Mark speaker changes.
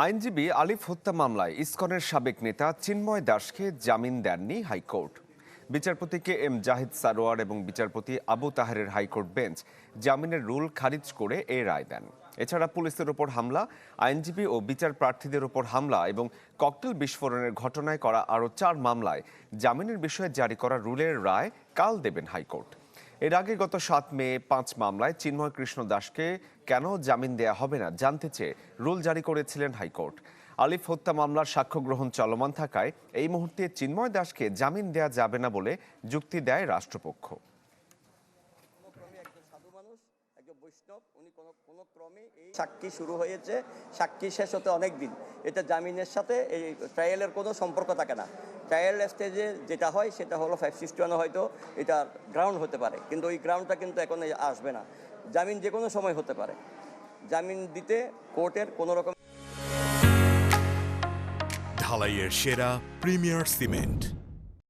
Speaker 1: আইনজীবী আলিফ হত্যা মামলায় ইসকনের সাবেক নেতা চিন্ময় দাসকে জামিন দেননি হাইকোর্ট। বিচারপতি কে এম জাহিদ সারোয়ার এবং বিচারপতি আবু তাহেরের হাইকোর্ট বেঞ্চ জামিনের রুল খারিজ করে এ রায় দেন। এছাড়া পুলিশের ওপর হামলা, আইনজীবী ও বিচার প্রার্থীদের ওপর হামলা এবং ককটেল বিস্ফোরণের ঘটনায় করা আরও 4 মামলায় জামিনের বিষয়ে জারি করা রুলের রায় কাল দেবেন হাইকোর্ট। এর আগে গত 7 মে 5 মামলায় চিন্ময় কৃষ্ণ দাসকে কেন জামিন দেয়া হবে না জানতে চেয়ে রুল জারি করেছিলেন হাইকোর্ট। আলিফ হত্যা মামলার সাক্ষ্য গ্রহণ চলমান থাকায় এই মুহূর্তে চিন্ময় দাসকে জামিন দেয়া যাবে না বলে যুক্তি দেয় রাষ্ট্রপক্ষ।
Speaker 2: সাক্ষী শুরু হয়েছে, সাক্ষী শেষ হতে অনেক দিন। এটা জামিনের সাথে এই ট্রায়ালের কোনো সম্পর্ক থাকে না। ট্রায়াল স্টেজে যেটা হয় সেটা হলো 561 হয়তো এটা গ্রাউন্ড হতে পারে, কিন্তু ওই গ্রাউন্ডটা কিন্তু এখন আসবে না। জামিন যে কোনো সময় হতে পারে। জামিন দিতে কোর্টের কোনো রকম
Speaker 3: ঢালাইয়ের সেরা প্রিমিয়ার সিমেন্ট।